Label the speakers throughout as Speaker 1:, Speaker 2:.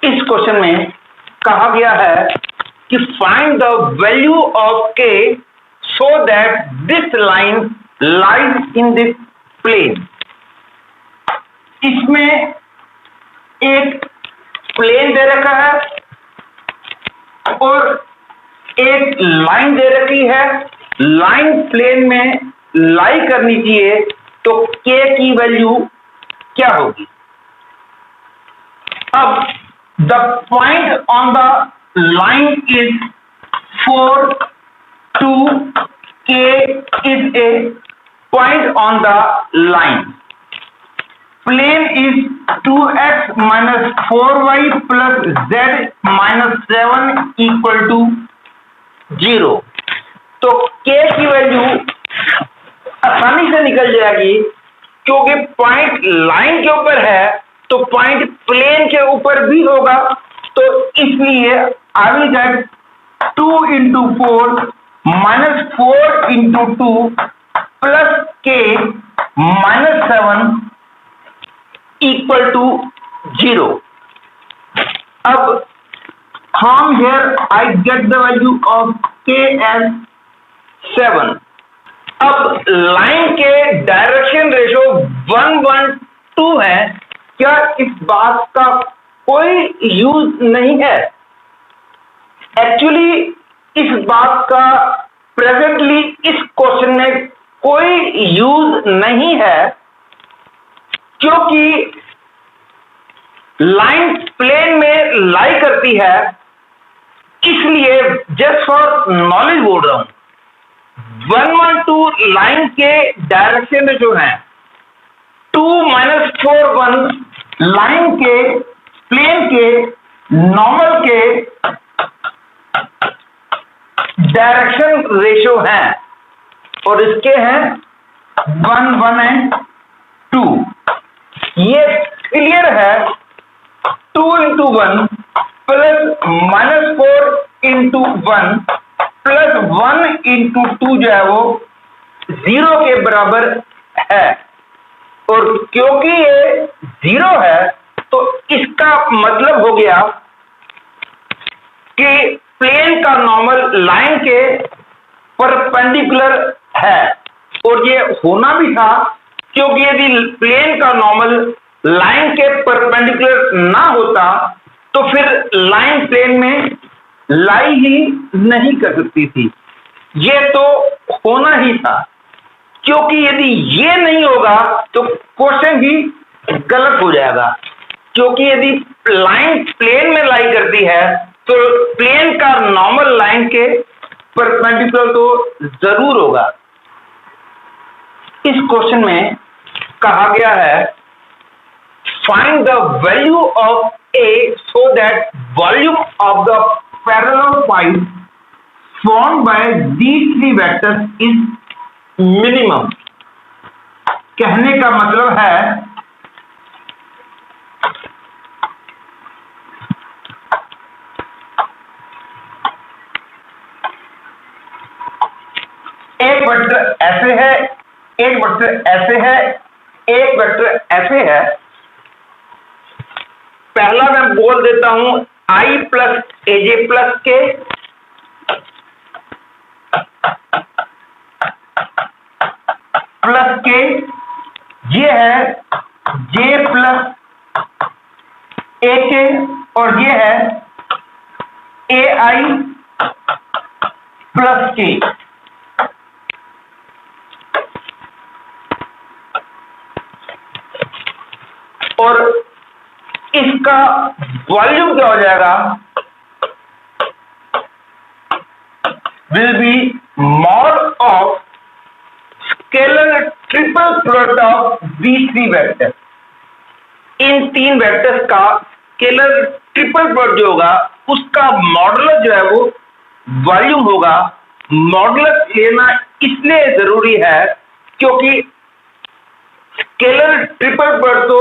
Speaker 1: इस क्वेश्चन में कहा गया है कि find the value of k so that this line lies in this plane. इसमें एक प्लेन दे रखा है और एक लाइन दे रखी है। लाइन प्लेन में लाई करनी चाहिए, तो k की वैल्यू क्या होगी? अब the point on the line is 4, 2, k is a point on the line. Plane is 2x minus 4y plus z minus 7 equal to 0। तो k की वैल्यू आसानी से निकल जाएगी, क्योंकि पॉइंट लाइन के ऊपर है तो पॉइंट प्लेन के ऊपर भी होगा। तो इसलिए I will get 2 into 4 minus 4 into 2 plus k minus 7 equal to 0। अब from here I get the value of k as 7। अब लाइन के डायरेक्शन रेशो 1:1:2 है। क्या इस बात का कोई यूज नहीं है? एक्चुअली इस बात का प्रेजेंटली इस क्वेश्चन में कोई यूज नहीं है, क्योंकि लाइन प्लेन में लाई करती है। इसलिए जस्ट फॉर नॉलेज बोल रहा हूं, 1:1:2 लाइन के डायरेक्शन में जो है, 2 - 4 1 लाइन के प्लेन के नॉर्मल के डायरेक्शन रेशियो है और इसके हैं 1 1 एंड 2। ये क्लियर है। 2 into 1 plus -4 into 1 plus 1 into 2 जो है वो 0 के बराबर है। और क्योंकि ये 0 है तो इसका मतलब हो गया कि प्लेन का नॉर्मल लाइन के परपेंडिकुलर है। और ये होना भी था, क्योंकि यदि प्लेन का नॉर्मल लाइन के परपेंडिकुलर ना होता तो फिर लाइन प्लेन में लाई ही नहीं कर सकती थी। ये तो होना ही था, क्योंकि यदि ये नहीं होगा तो क्वेश्चन ही गलत हो जाएगा। क्योंकि यदि लाइन प्लेन में लाई करती है तो प्लेन का नॉर्मल लाइन के परपेंडिकुलर तो जरूर होगा। इस क्वेश्चन में कहा गया है find the value of a so that volume of the parallel pipe formed by these three vectors is minimum। कहने का मतलब है एक वेक्टर ऐसे है, एक वेक्टर ऐसे है, एक वेक्टर ऐसे है। पहला मैं बोल देता हूं i प्लस aj प्लस के, प्लस के, ये है j प्लस ए के, और ये है ai प्लस के। और इसका वॉल्यूम क्या हो जाएगा? Will be mod of scalar triple product of these three vector. इन तीन वेक्टर्स का स्केलर ट्रिपल प्रोडक्ट जो होगा उसका मॉडुलस जो है वो वॉल्यूम होगा। मॉडुलस लेना इसलिए जरूरी है क्योंकि स्केलर ट्रिपल प्रोडक्ट तो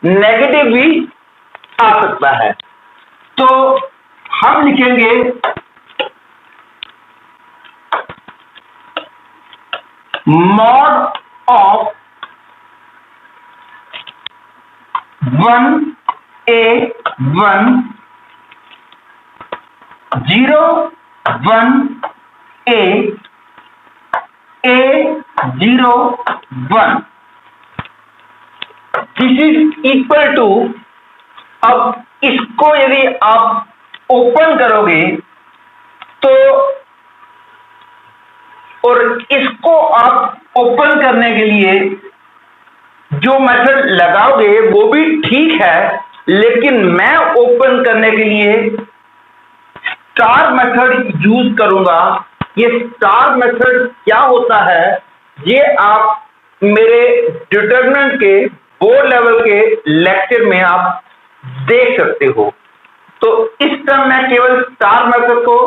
Speaker 1: नेगेटिव भी आ सकता है। तो हम लिखेंगे mod of 1a1 0 1 a 0 1, this is equal to, अब इसको यदि आप ओपन करोगे तो, और इसको आप ओपन करने के लिए जो मेथड लगाओगे वो भी ठीक है, लेकिन मैं ओपन करने के लिए स्टार मेथड यूज करूंगा। ये स्टार मेथड क्या होता है, ये आप मेरे डिटरमिनेंट के बोर्ड लेवल के लेक्चर में आप देख सकते हो। तो इस तरह मैं केवल स्टार मेथड को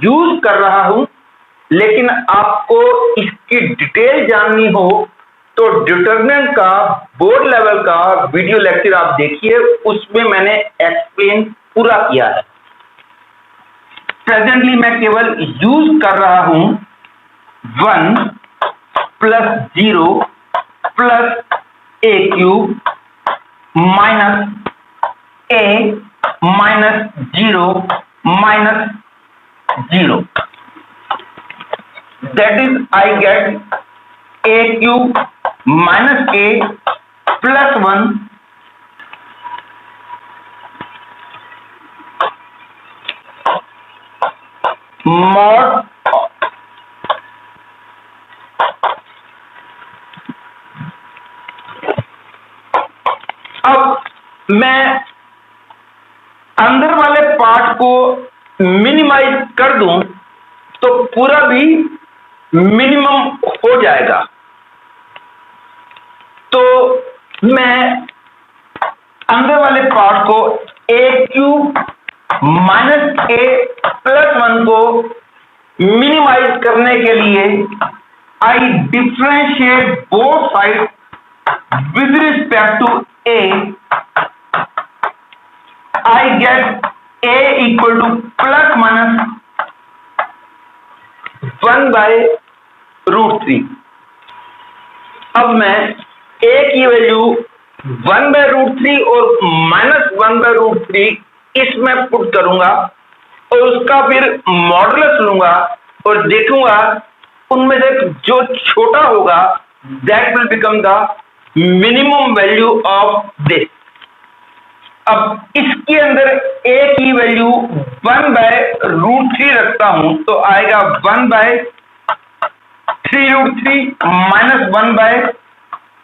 Speaker 1: यूज कर रहा हूं, लेकिन आपको इसकी डिटेल जाननी हो तो डिटरमिनेंट का बोर्ड लेवल का वीडियो लेक्चर आप देखिए, उसमें मैंने एक्सप्लेन पूरा किया है। प्रेजेंटली मैं केवल यूज कर रहा हूं 1 plus 0 plus a cube minus a minus 0 minus 0, that is I get a cube minus a plus 1 mod अब मैं अंदर वाले पार्ट को मिनिमाइज कर दूं तो पूरा भी मिनिमम हो जाएगा। तो मैं अंदर वाले पार्ट को a cube minus a plus 1 को मिनिमाइज करने के लिए I differentiate both side with respect to a, I get a equal to plus minus 1 by root 3। अब मैं a की वैल्यू 1 by root 3 और माइनस 1 by root 3 इसमें पुट करूंगा और उसका फिर मॉडुलस लूंगा और देखूंगा उनमें से जो छोटा होगा that will become the minimum value of this. अब इसके अंदर a की वैल्यू 1 बाय रूट 3 रखता हूं तो आएगा 1 by 3 root 3 minus 1 by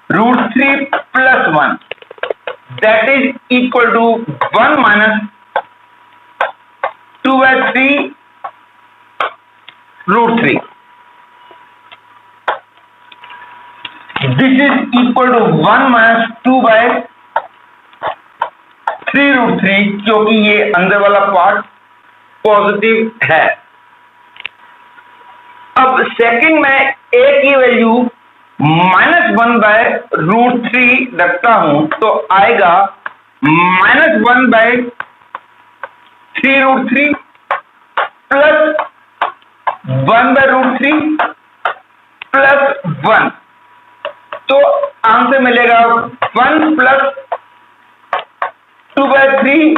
Speaker 1: root 3 plus 1, that is equal to 1 minus 2 by 3 root 3। This is equal to 1 minus 2 by 3 root 3, क्योंकि ये अंदर वाला पार्ट पॉजिटिव है। अब सेकंड में a की वैल्यू माइनस 1 बाय रूट 3 रखता हूं तो आएगा minus 1 by 3 root 3 plus 1 by root 3 plus 1, तो आंसर मिलेगा 1 plus 2 by 3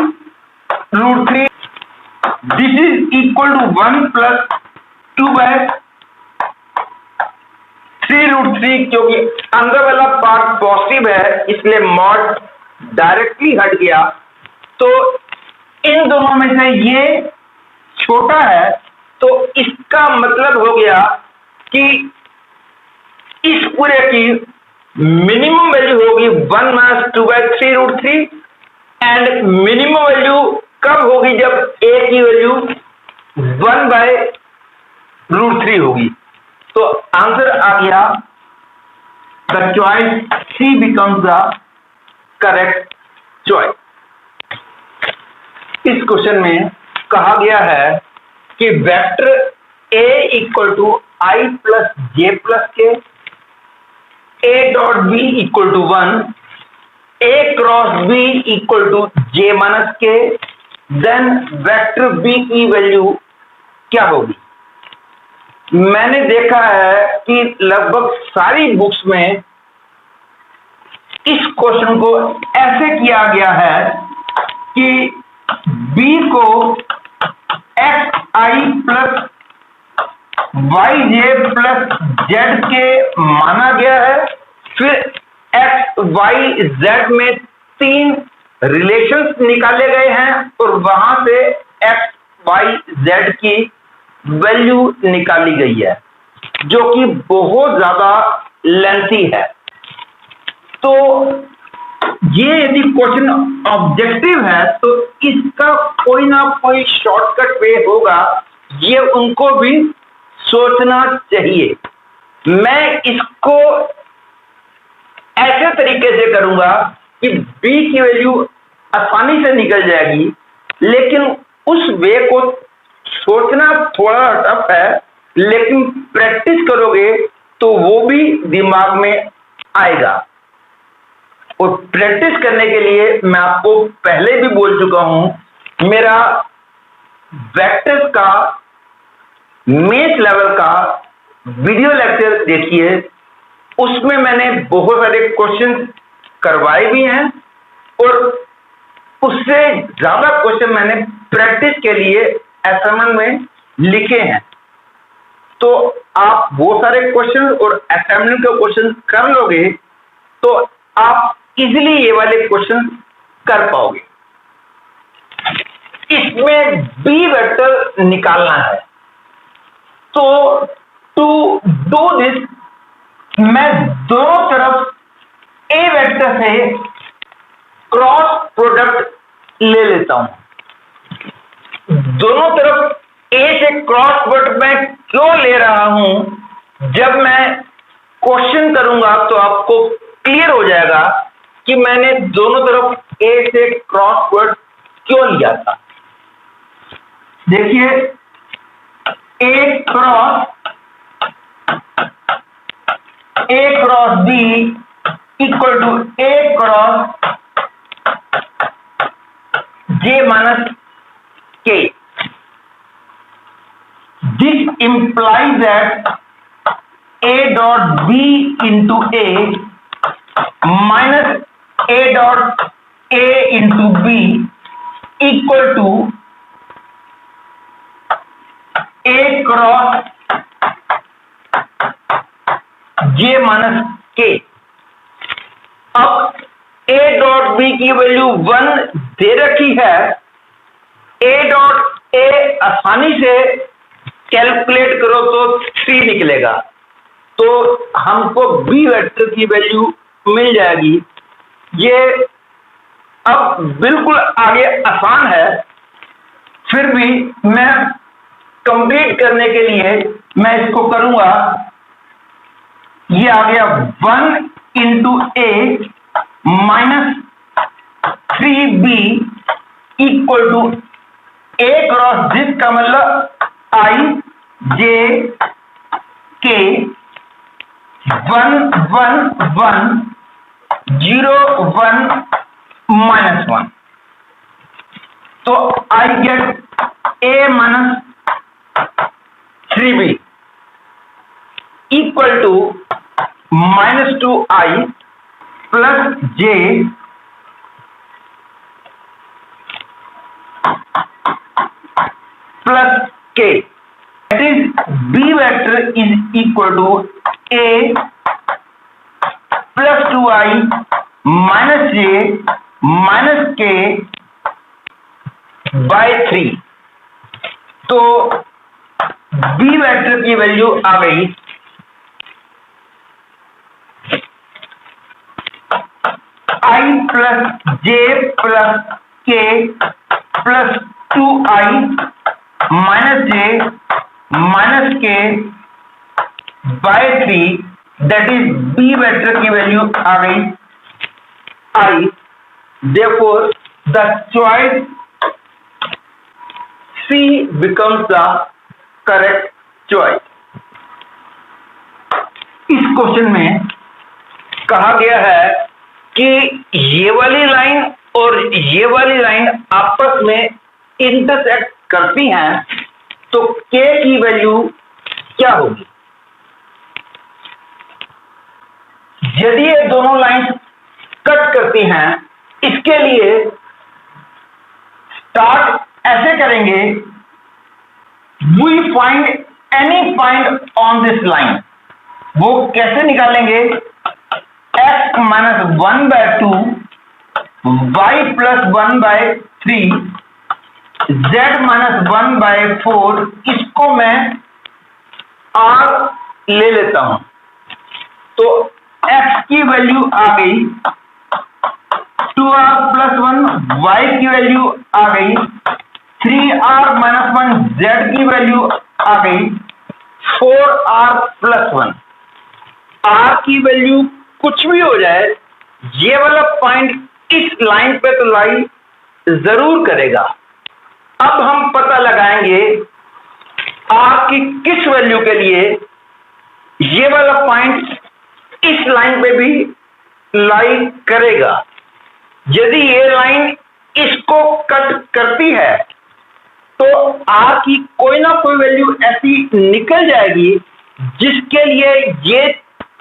Speaker 1: root 3, this is equal to 1 plus 2 by 3 root 3, क्योंकि अंदर वाला पार्ट पॉजिटिव है इसलिए मॉड डायरेक्टली हट गया। तो इन दोनों में से ये छोटा है, तो इसका मतलब हो गया कि इस पूरे की मिनिमम वैल्यू होगी 1 minus 2 by 3 root 3 and minimum value कब होगी जब a की वैल्यू 1 बाय रूट 3 होगी। तो आंसर आ गया, the choice C becomes the correct choice. इस क्वेश्चन में कहा गया है कि vector a equal to I plus j plus K, a dot b equal to 1, a cross b equal to j minus K, then vector b की value क्या होगी। मैंने देखा है कि लगभग सारी बुक्स में इस क्वेश्चन को ऐसे किया गया है कि b को एक्स आई प्लस वाई जे प्लस जेड के माना गया है। फिर एक्स वाई जेड में 3 रिलेशंस निकाले गए हैं और वहां से एक्स वाई जेड की वैल्यू निकाली गई है, जो कि बहुत ज्यादा लेंथी है। तो ये यदि क्वेश्चन ऑब्जेक्टिव है तो इसका कोई ना कोई शॉर्टकट वे होगा, ये उनको भी सोचना चाहिए। मैं इसको ऐसे तरीके से करूंगा कि b की वैल्यू आसानी से निकल जाएगी, लेकिन उस वे को सोचना थोड़ा टफ है, लेकिन प्रैक्टिस करोगे तो वो भी दिमाग में आएगा। और प्रैक्टिस करने के लिए मैं आपको पहले भी बोल चुका हूं, मेरा वेक्टर्स का मेथ लेवल का वीडियो लेक्चर देखिए, उसमें मैंने बहुत सारे क्वेश्चन करवाए भी हैं और उससे ज्यादा क्वेश्चन मैंने प्रैक्टिस के लिए असाइनमेंट में लिखे हैं। तो आप वो सारे क्वेश्चन और असाइनमेंट के क्वेश्चन कर लोगे तो आप इजीली ये वाले क्वेश्चन कर पाओगे। इसमें बी वेक्टर निकालना है। तो टू डू दिस मैं दोनों तरफ ए वेक्टर से क्रॉस प्रोडक्ट ले लेता हूं। दोनों तरफ ए से क्रॉस प्रोडक्ट मैं क्यों ले रहा हूं, जब मैं क्वेश्चन करूंगा तो आपको क्लियर हो जाएगा कि मैंने दोनों तरफ ए से क्रॉस प्रोडक्ट क्यों लिया था। देखिए, A cross B equal to A cross J minus K. This implies that a dot b into a minus a dot a into b equal to a cross j minus k। अब a dot b की value 1 दे रखी है। a dot a आसानी से calculate करो तो 3 निकलेगा, तो हमको b वेक्टर की वैल्यू मिल जाएगी। ये अब बिल्कुल आगे आसान है, फिर भी मैं कंप्लीट करने के लिए मैं इसको करूंगा। ये आ गया 1 into A minus 3b equal to A cross this का मतलब आई जे के 1 1 1 0 1 माइनस 1। तो I get A minus 3b equal to minus 2i plus J plus K. That is b vector is equal to a plus 2i minus j minus k by 3। तो b vector की value आ गई i plus j plus k plus 2i minus j minus K by 3। That is B vector की value आ गई आई। Therefore the choice C becomes the correct choice. इस question में कहा गया है कि ये वाली लाइन और ये वाली लाइन आपस में इंटरसेक्ट करती हैं, तो k की वैल्यू क्या होगी। यदि ये दोनों लाइंस कट करती हैं, इसके लिए स्टार्ट ऐसे करेंगे we find any point on this line. वो कैसे निकालेंगे? x minus 1/2 y plus 1/3 z minus 1/4, इसको मैं r ले लेता हूं। तो x की वैल्यू आ गई 2r प्लस 1, y की वैल्यू आ गई 3r माइनस 1, z की वैल्यू आ गई 4r प्लस 1। r की वैल्यू कुछ भी हो जाए, ये वाला पॉइंट इस लाइन पे तो लाई जरूर करेगा। अब हम पता लगाएंगे r की किस वैल्यू के लिए ये वाला पॉइंट इस लाइन पे भी लाई करेगा। यदि ये लाइन इसको कट करती है तो r की कोई ना कोई वैल्यू ऐसी निकल जाएगी जिसके लिए ये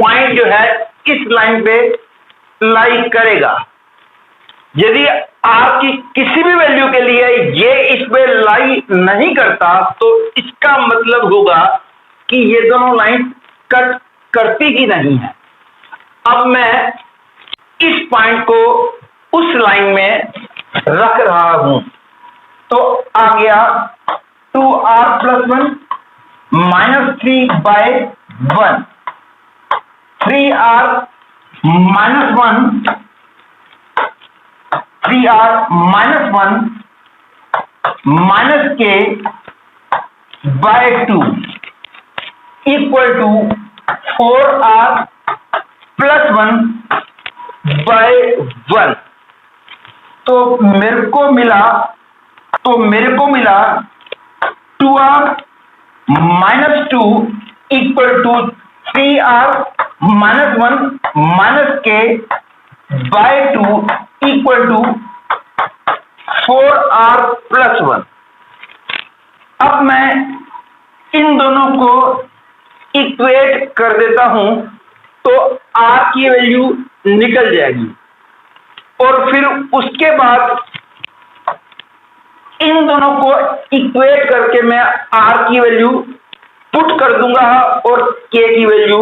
Speaker 1: पॉइंट जो है इस लाइन पे लाई करेगा। यदि r की किसी भी वैल्यू के लिए ये इस पे लाई नहीं करता तो इसका मतलब होगा कि ये दोनों लाइन कट करती ही नहीं है। अब मैं इस पॉइंट को उस लाइन में रख रहा हूं, तो आ गया 2r plus 1 minus 3/1, 3r minus 1, 3r minus 1 minus k/2 equal to 4r plus 1/1। तो मेरे को मिला 2r minus 2 equal to 3r minus 1 minus k/2 equal to 4r plus 1। अब मैं इन दोनों को इक्वेट कर देता हूं तो r की वैल्यू निकल जाएगी और फिर उसके बाद इन दोनों को इक्वेट करके मैं r की वैल्यू पुट कर दूंगा और k की वैल्यू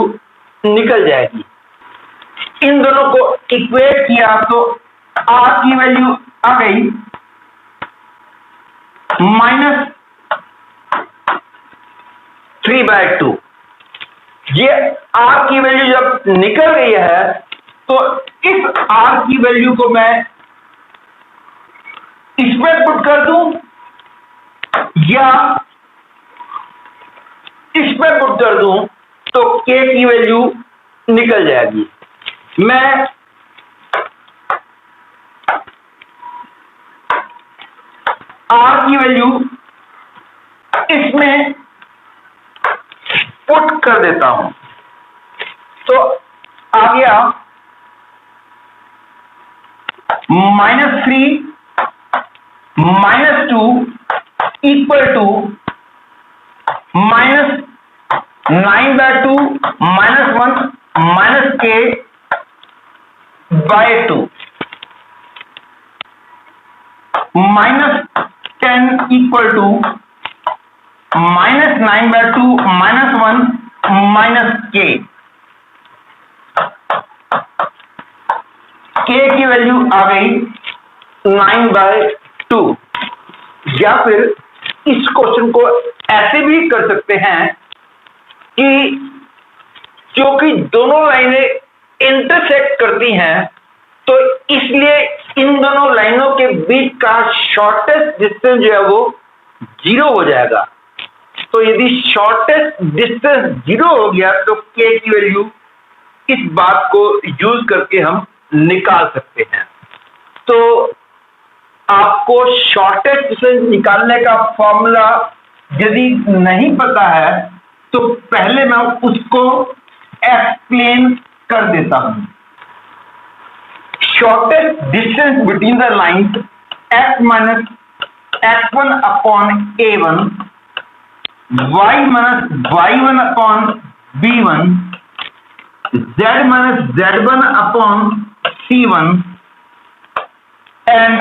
Speaker 1: निकल जाएगी। इन दोनों को इक्वेट किया तो r की वैल्यू आ गई माइनस 3/2। ये r की वैल्यू जब निकल गई है तो इस r की वैल्यू को मैं इसमें पुट कर दूं या इसमें पुट कर दूं तो k की वैल्यू निकल जाएगी। मैं r की वैल्यू इसमें पुट कर देता हूं तो आ गया -3 -2 equal to -9/2 -1 -k/2 -10 equal to -9/2 -1 -k। k की वैल्यू आ गई 9/2। या फिर इस क्वेश्चन को ऐसे भी कर सकते हैं कि क्योंकि दोनों लाइनें इंटरसेक्ट करती हैं तो इसलिए इन दोनों लाइनों के बीच का शॉर्टेस्ट डिस्टेंस जो है वो 0 हो जाएगा। तो यदि शॉर्टेस्ट डिस्टेंस 0 हो गया तो k की वैल्यू इस बात को यूज करके हम निकाल सकते हैं। तो आपको शॉर्टेस्ट डिस्टेंस निकालने का फॉर्मूला यदि नहीं पता है तो पहले मैं उसको एक्सप्लेन कर देता हूं। Shortest distance between the line x minus x1 upon a1, y minus y1 upon b1, z minus z1 upon c1 and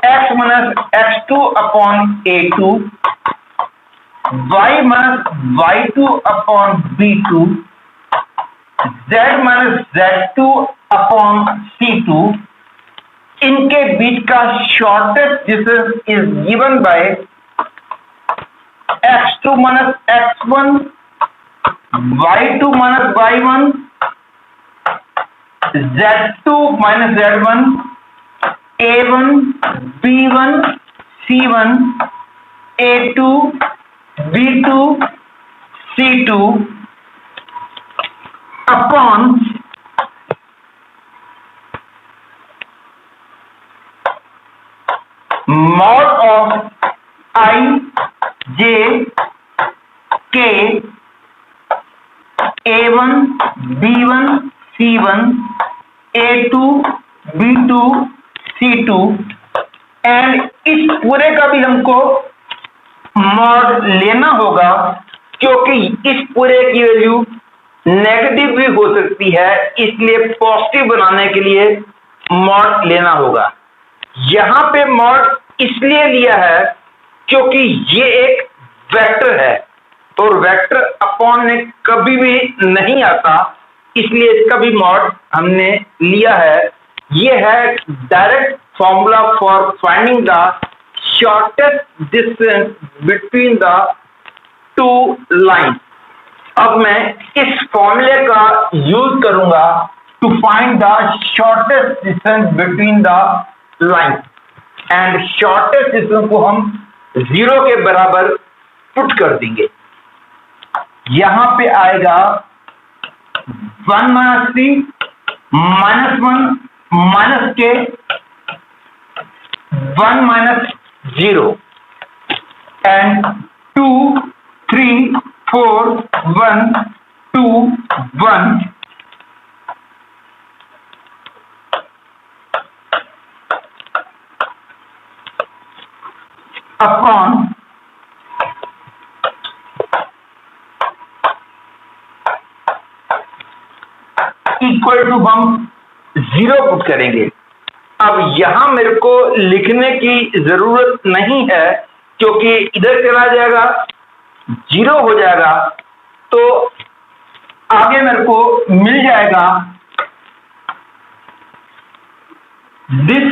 Speaker 1: x minus x2 upon a2 y minus y2 upon b2, z minus z2 upon c2, इनके बीच का shortest distance is given by x2 minus x1, y2 minus y1, z2 minus z1, a1, b1, c1, a2, b2, c2 upon mod of I, j, k, a1, b1, c1, a2, b2, c2 and इस पूरे का भी हमको mod लेना होगा, क्योंकि इस पूरे की वैल्यू नेगेटिव भी हो सकती है, इसलिए पॉजिटिव बनाने के लिए मॉड लेना होगा। यहां पे मॉड इसलिए लिया है क्योंकि ये एक वेक्टर है और वेक्टर अपॉन में कभी भी नहीं आता, इसलिए इसका भी मॉड हमने लिया है। ये है direct formula for finding the shortest distance between the two line. अब मैं इस फॉर्मूले का यूज करूंगा to find the shortest distance between the line, and shortest distance को हम 0 के बराबर पुट कर देंगे। यहां पे आएगा 1 minus 3 minus 1 minus k 1 minus 0 and 2 3 4 1 2 1 upon equal to हम 0 पुट करेंगे। अब यहां मेरे को लिखने की जरूरत नहीं है, क्योंकि इधर चला जाएगा 0 हो जाएगा, तो आगे मेरे को मिल जाएगा दिस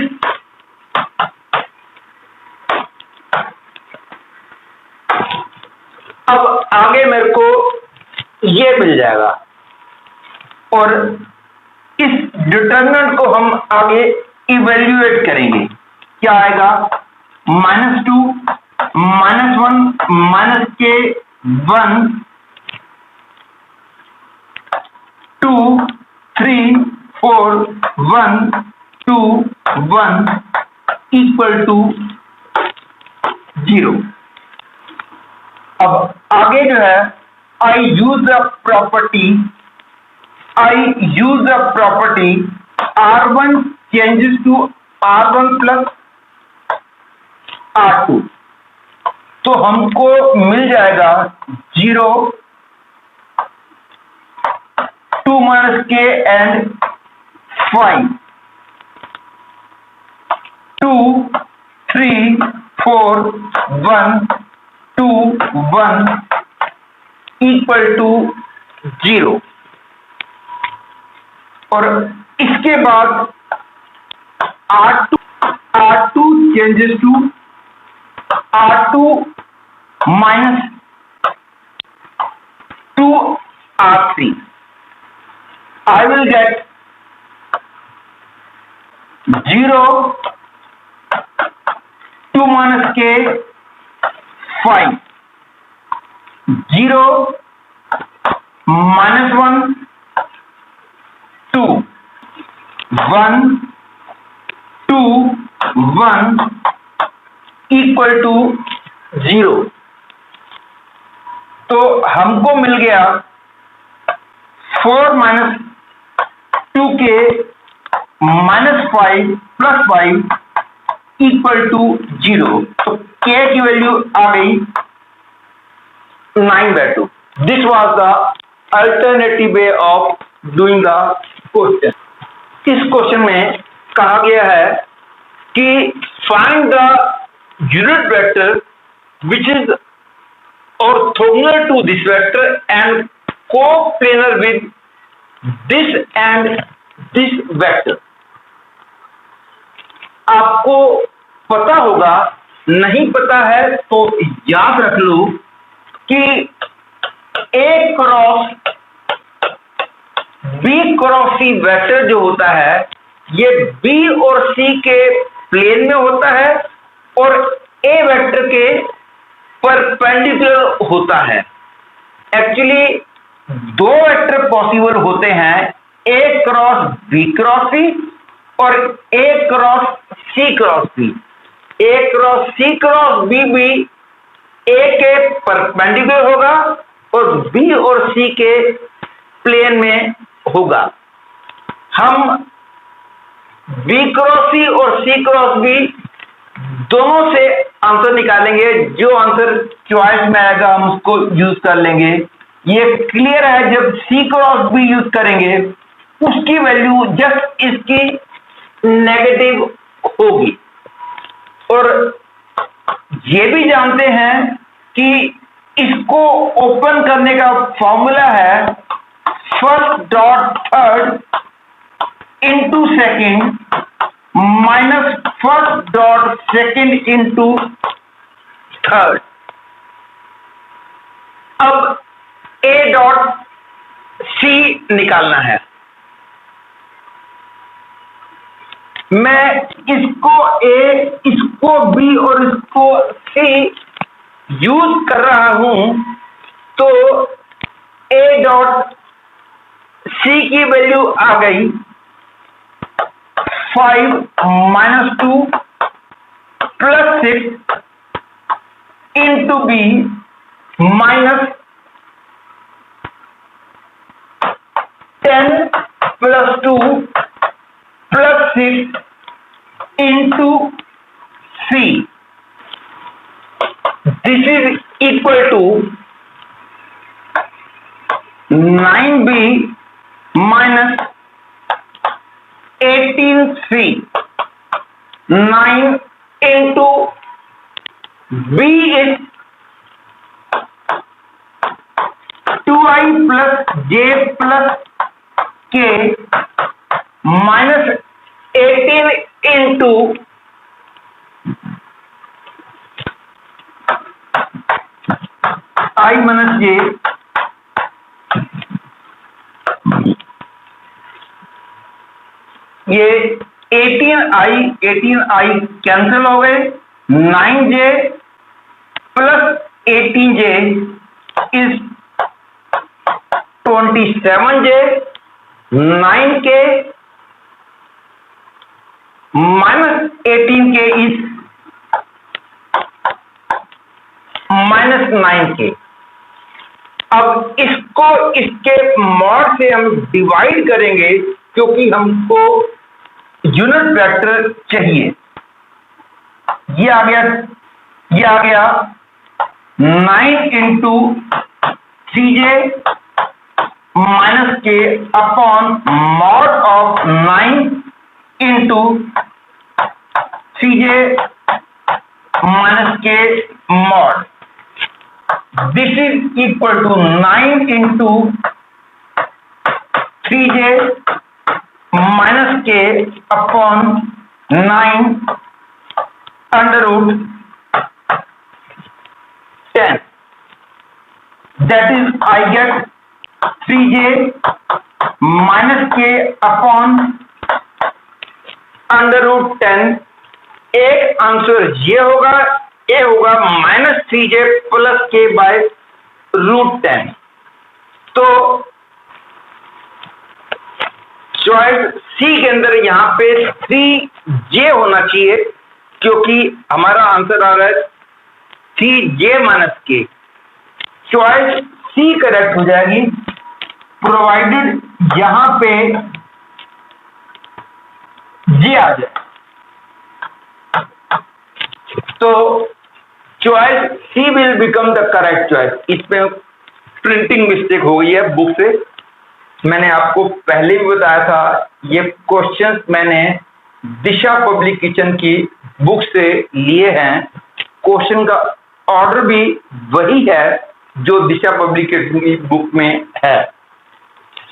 Speaker 1: अब आगे मेरे को ये मिल जाएगा और इस डिटरमिनेंट को हम आगे इवेल्युएट करेंगे। क्या आएगा? -2 -1 माइनस के 1 2 3 4 1 2 1 इक्वल टू 0। अब आगे जो है I use the property R1 changes to R1 plus R2, तो हमको मिल जाएगा 0 2 minus k and 5 2 3 4 1 2 1 equal to 0। और इसके बाद R2 changes to R2 minus 2 R3. I will get 0 2 minus k 5 0 minus 1 2 1 2 1 equal to 0। तो हमको मिल गया 4 minus 2k minus 5 plus 5 equal to 0। तो k की वैल्यू आ गई 9/2। This was the alternative way of doing the question. इस question में कहा गया है कि find the unit vector which is orthogonal to this vector and coplanar with this and this vector. आपको पता होगा, नहीं पता है तो याद रख लो कि A cross B cross C vector जो होता है ये B और C के प्लेन में होता है और A वेक्टर के परपेंडिकुलर होता है. एक्चुअली दो वेक्टर पॉसिबल होते हैं, A cross B cross C और A cross C cross B. A cross C cross B भी A के परपेंडिकुलर होगा और B और C के प्लेन में होगा. हम B क्रॉस C और C क्रॉस B दोनों से आंसर निकालेंगे. जो आंसर चॉइस में आएगा हम उसको यूज कर लेंगे. ये क्लियर है, जब C क्रॉस B यूज करेंगे उसकी वैल्यू जस्ट इसकी नेगेटिव होगी. और ये भी जानते हैं कि इसको ओपन करने का फॉर्मूला है first dot third into second minus first dot second into third. अब A डॉट C निकालना है. मैं इसको A, इसको B और इसको C यूज कर रहा हूं तो A डॉट C की वैल्यू आ गई 5 minus 2 plus 6 into B minus 10 plus 2 plus 6 into C. This is equal to 9B minus 18C. 9 into B is 2I plus J plus K minus 18 into I minus J ये 18I cancel हो गए. 9J plus 18J is 27J. 9K minus 18K is minus 9K. अब इसको इसके mod से हम divide करेंगे क्योंकि हमको यूनिट वेक्टर चाहिए. ये आ गया 9 into 3J minus K upon mod of 9 into 3J minus K mod. This is equal to 9 into 3J minus K upon 9 under root 10. That is I get 3J minus K upon under root 10. एक answer ये होगा, ये होगा minus 3J plus K by root 10. तो choice सी के अंदर यहाँ पे 3J होना चाहिए क्योंकि हमारा आंसर आ रहा है 3J minus K. Choice C correct हो जाएगी प्रोवाइडेड यहां पे J आ जाए. तो choice C will become the correct choice. इसमें प्रिंटिंग मिस्टेक हो गई है बुक से. मैंने आपको पहले भी बताया था, ये क्वेश्चंस मैंने दिशा पब्लिकेशन की बुक से लिए हैं. क्वेश्चन का ऑर्डर भी वही है जो दिशा पब्लिकेशन की बुक में है।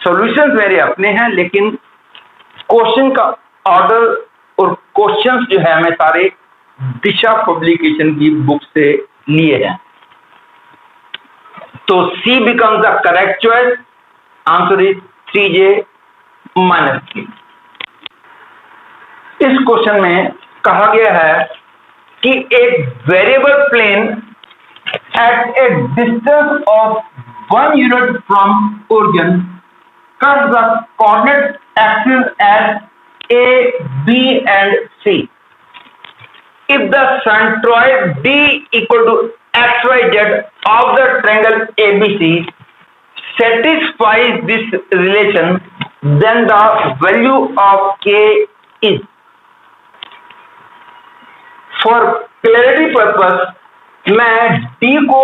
Speaker 1: सॉल्यूशंस मेरे अपने हैं, लेकिन क्वेश्चन का ऑर्डर और क्वेश्चंस जो है मैं सारे दिशा पब्लिकेशन की बुक से लिए हैं। तो C becomes the correct choice. Answer is 3J minus 3. इस क्वेश्चन में कहा गया है कि एक variable plane at a distance of 1 unit from origin curves the coordinate axis as A, B and C. If the centroid D equal to XYZ of the triangle ABC satisfies this relation, then the value of K is. For clarity purpose, मैं D को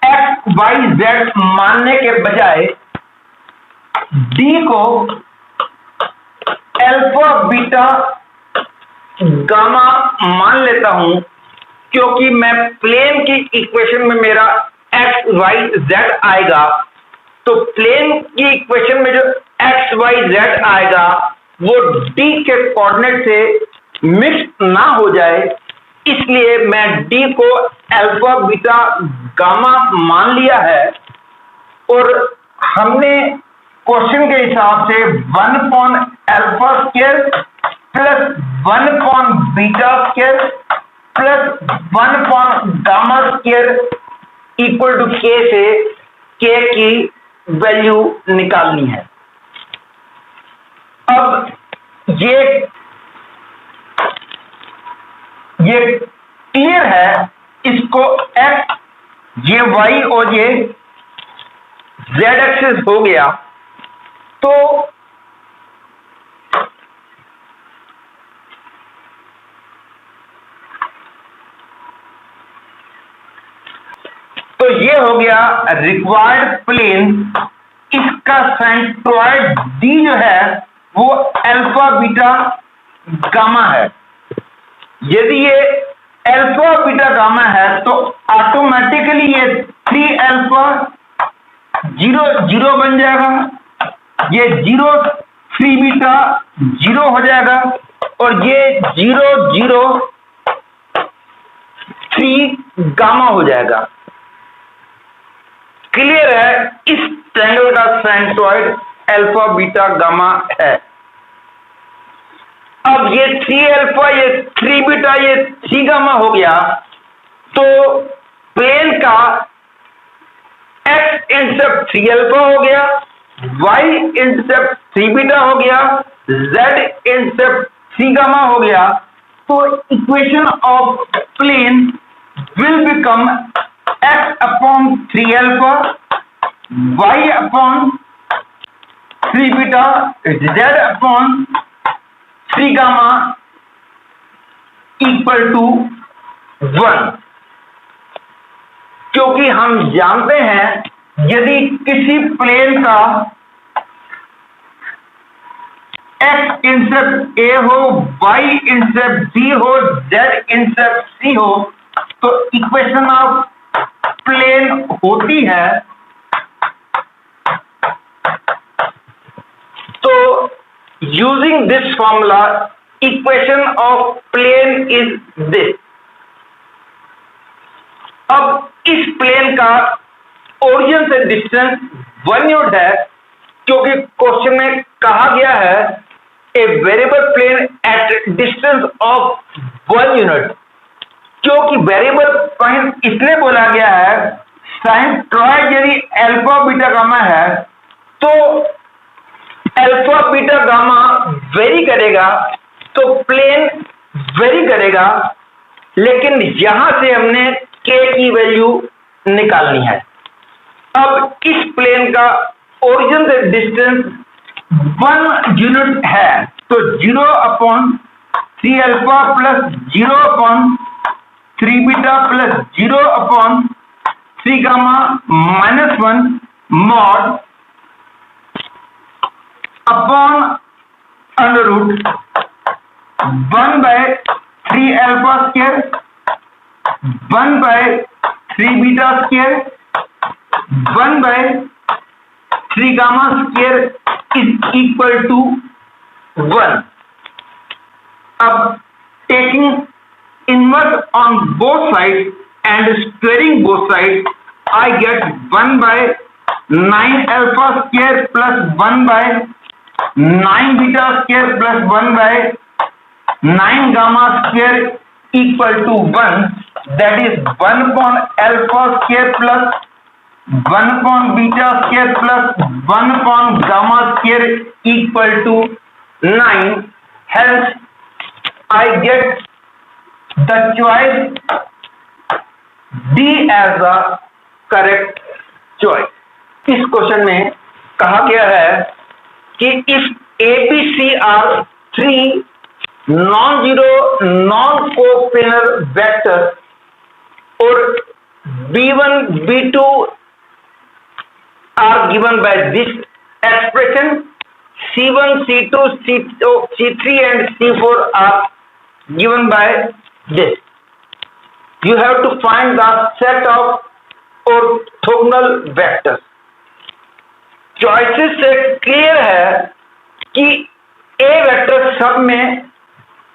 Speaker 1: X, Y, Z मानने के बजाय D को alpha, beta, gamma मान लेता हूं, क्योंकि मैं प्लेन की इक्वेशन में मेरा एक्स वाई जेड आएगा, तो प्लेन की इक्वेशन में जो एक्स वाई जेड आएगा वो डी के कोऑर्डिनेट से मिक्स ना हो जाए, इसलिए मैं डी को अल्फा, बीटा, गामा मान लिया है। और हमने क्वेश्चन के हिसाब से 1 alpha square plus 1 beta square plus 1 gamma square equal to के से के की वैल्यू निकालनी है। अब ये क्लियर है, इसको एक्स, ये वाई और ये जेड एक्सिस हो गया। तो ये हो गया रिक्वायर्ड प्लेन। इसका सेंट्रॉइड डी जो है वो अल्फा, बीटा, गामा है। यदि ये अल्फा, बीटा, गामा है तो ऑटोमेटिकली ये 3 अल्फा 0 0 बन जाएगा, ये 0 3 बीटा 0 हो जाएगा और ये 0 0 3 गामा हो जाएगा। क्लियर है, इस ट्रायंगल का सेंट्रॉइड अल्फा, बीटा, गामा है। अब ये 3 अल्फा, ये 3 बीटा, ये 3 गामा हो गया, तो प्लेन का एक्स इंटरसेप्ट 3 अल्फा हो गया, वाई इंटरसेप्ट 3 बीटा हो गया, जेड इंटरसेप्ट 3 गामा हो गया। तो equation of plane will become x upon 3 alpha, y upon 3 beta, z upon 3 gamma equal to 1। क्योंकि हम जानते हैं यदि किसी प्लेन का x इंटरसेप्ट a हो, y इंटरसेप्ट b हो, z इंटरसेप्ट c हो, तो इक्वेशन ऑफ प्लेन होती है। तो using this formula equation of plane is this. अब इस प्लेन का ओरिजिन से डिस्टेंस 1 यूनिट है, क्योंकि क्वेश्चन में कहा गया है a variable plane at distance of 1 unit. क्योंकि वेरिएबल पॉइंट इसलिए बोला गया है, सेंट्रॉइड यदि अल्फा, बीटा, गामा है तो अल्फा, बीटा, गामा वेरी करेगा, तो प्लेन वेरी करेगा, लेकिन यहां से हमने के की वैल्यू निकालनी है। अब इस प्लेन का ओरिजिन से डिस्टेंस 1 यूनिट है, तो 0/3 alpha plus 0/3 beta plus 0/3 gamma -1 mod upon under root 1/3 alpha square 1/3 beta square 1/3 gamma square is equal to 1. अब taking inverse on both sides and squaring both sides, I get 1/9 alpha square plus 1/9 beta square plus 1/9 gamma square equal to 1. That is 1 upon alpha square plus 1 upon beta square plus 1 upon gamma square equal to 9. Hence, I get the choice D as the correct choice. इस question में कहा गया है कि if ABC are 3 non-zero non-coplanar vectors or B1 B2 are given by this expression, C1 C2 C3 and C4 are given by this. You have to find the set of orthogonal vectors. Choices से clear है कि A vector सब में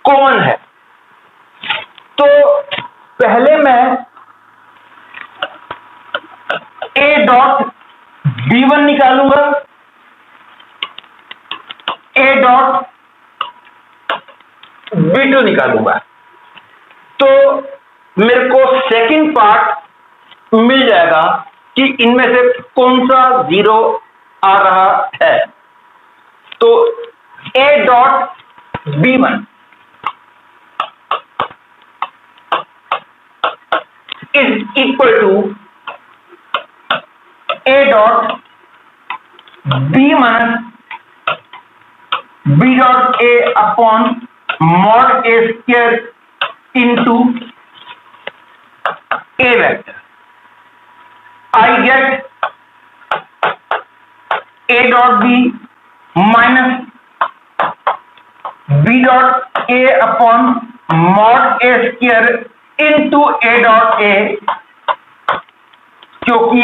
Speaker 1: common है. तो पहले मैं ए dot B1 निकालूंगा, ए डॉट B2 निकालूंगा, तो मेरे को सेकंड पार्ट मिल जाएगा कि इनमें से कौन सा जीरो आ रहा है. तो A dot B1 is equal to A dot B minus B dot A upon mod A square into A vector. I get A dot B minus B dot A upon mod A square into A dot A, क्योंकि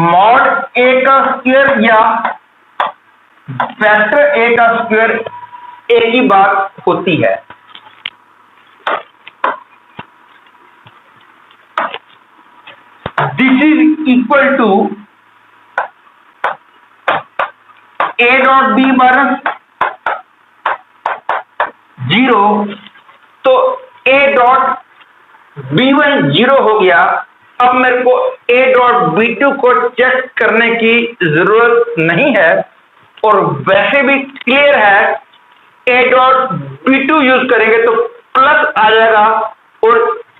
Speaker 1: mod A का square या vector A का square एक ही बात होती है. This is equal to A dot B minus 0. तो A dot B1 0 हो गया. अब मेरे को A dot B2 को चेक करने की जरूरत नहीं है, और वैसे भी क्लियर है A dot B2 यूज करेंगे तो प्लस आ जाएगा और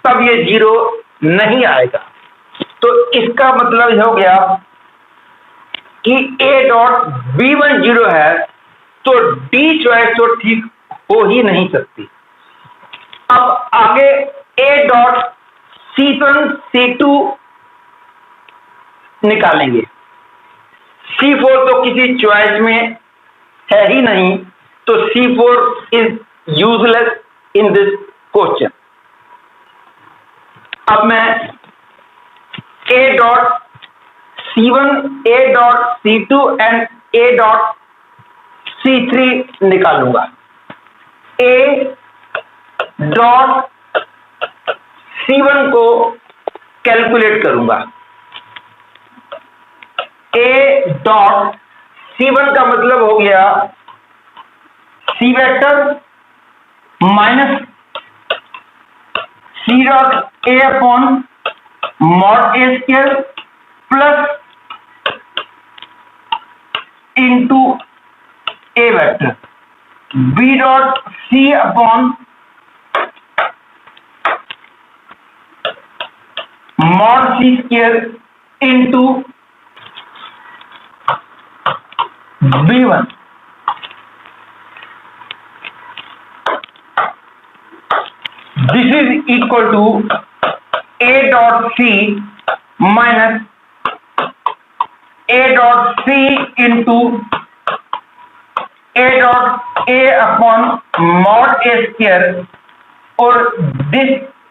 Speaker 1: तब ये 0 नहीं आएगा. तो इसका मतलब हो गया कि A डॉट B1 0 है, तो डी चॉइस तो ठीक हो ही नहीं सकती. अब आगे A डॉट C1 C2 निकालेंगे. C4 तो किसी चॉइस में है ही नहीं, तो C4 is useless in this question. अब मैं A dot C1, A dot C2 and A dot C3 निकालूंगा. A dot C1 को कैलकुलेट करूंगा. A dot C1 का मतलब हो गया C vector minus C dot A upon mod A square plus into A vector B dot C upon mod C square into B1. This is equal to A dot C minus A dot C into A dot A upon mod A square, or this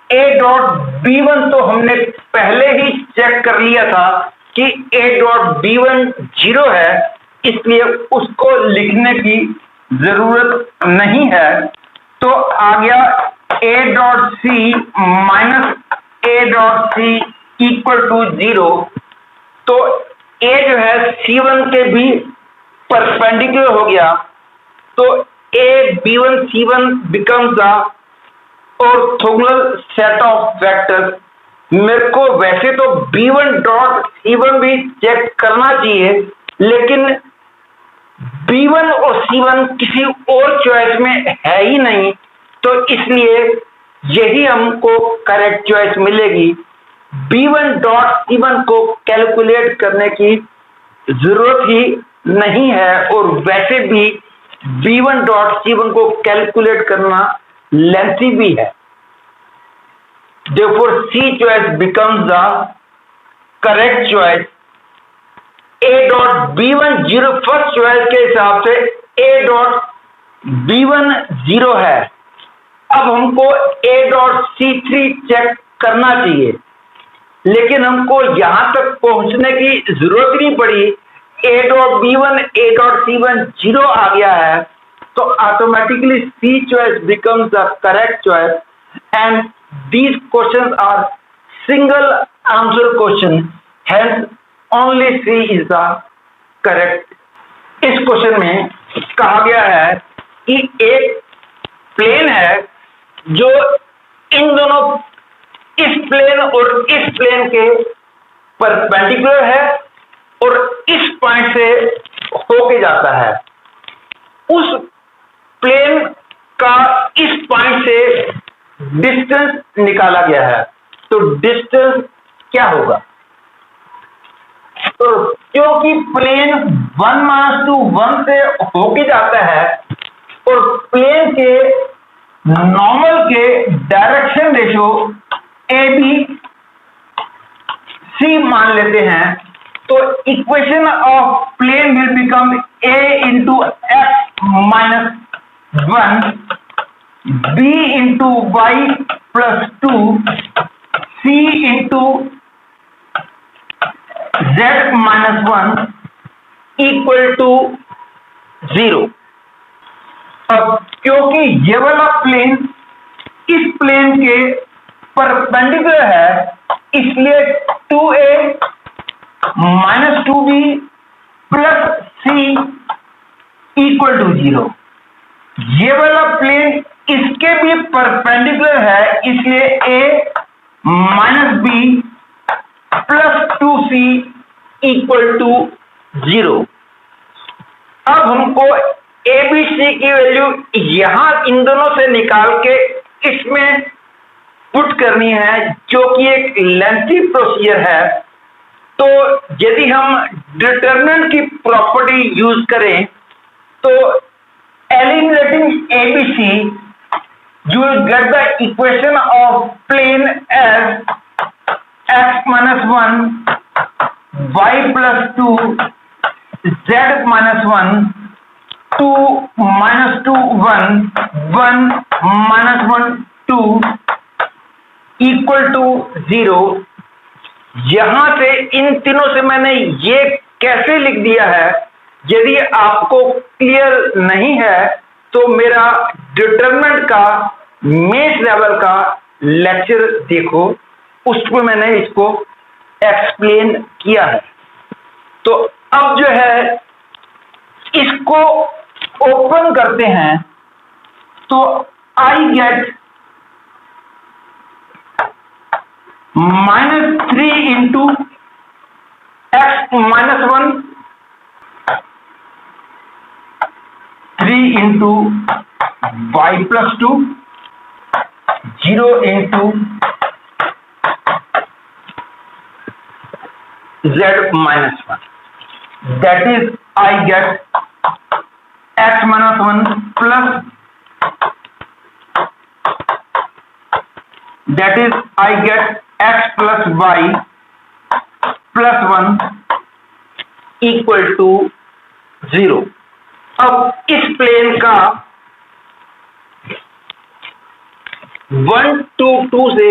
Speaker 1: a dot b1 तो हमने पहले ही check कर लिया था कि a dot b1 0 है, इसलिए उसको लिखने की जरूरत नहीं है। तो आ गया a dot c minus a dot c equal to 0। तो a जो है c1 के भी परपेंडिकुलर हो गया, तो a b1 c1 becomes the orthogonal set of vectors। मेरे को वैसे तो b1 डॉट c1 भी चेक करना चाहिए, लेकिन b1 और c1 किसी और चॉइस में है ही नहीं, तो इसलिए यही हमको करेक्ट चॉइस मिलेगी। b1 डॉट c1 को कैलकुलेट करने की जरूरत ही नहीं है, और वैसे भी b1 डॉट c1 को कैलकुलेट करना लेंथी भी है। Therefore, C choice becomes the correct choice। A dot B1 0 first choice के हिसाब से A डॉट B1 0 है। अब हमको A डॉट C3 चेक करना चाहिए, लेकिन हमको यहां तक पहुंचने की जरूरत नहीं पड़ी। A dot B1 A dot C1 0 आ गया है, तो automatically C choice becomes the correct choice, and these questions are single answer question, hence only C is the correct। इस क्वेश्चन में कहा गया है कि एक प्लेन है जो इन दोनों, इस प्लेन और इस प्लेन के परपेंडिकुलर है और इस पॉइंट से होके जाता है। उस प्लेन का इस पॉइंट से डिस्टेंस निकाला गया है, तो डिस्टेंस क्या होगा? तो क्योंकि प्लेन 1-1 से होके जाता है और प्लेन के नॉर्मल के direction ratio A B C मान लेते हैं, तो equation of plane will become a into X minus 1 b into Y plus 2 c into z minus 1 equal to 0। अब क्योंकि ये वाला प्लेन इस प्लेन के परपेंडिकुलर है, इसलिए 2a minus 2b plus c equal to 0। ये वाला प्लेन इसके भी परपेंडिकुलर है, इसलिए a minus b plus 2c equal to 0। अब हमको a b c की वैल्यू यहां इन दोनों से निकाल के इसमें पुट करनी है, जो कि एक लेंथी प्रोसीजर है। तो यदि हम डिटरमिनेंट की प्रॉपर्टी यूज करें, तो eliminating ABC, you will get the equation of plane as x minus 1 y plus 2 z minus 1 2 minus 2 1 1 minus 1 2 equal to 0। यहां से इन तीनों से मैंने ये कैसे लिख दिया है, यदि आपको क्लियर नहीं है तो मेरा डिटरमिनेंट का मेश लेवल का लेक्चर देखो, उसमें मैंने इसको एक्सप्लेन किया है। तो अब जो है इसको ओपन करते हैं, तो I get -3 into X minus 1 3 into Y plus 2 0 into z minus 1, that is I get x minus 1 plus, that is I get x plus y plus 1 equal to 0। अब इस प्लेन का 1 to 2 से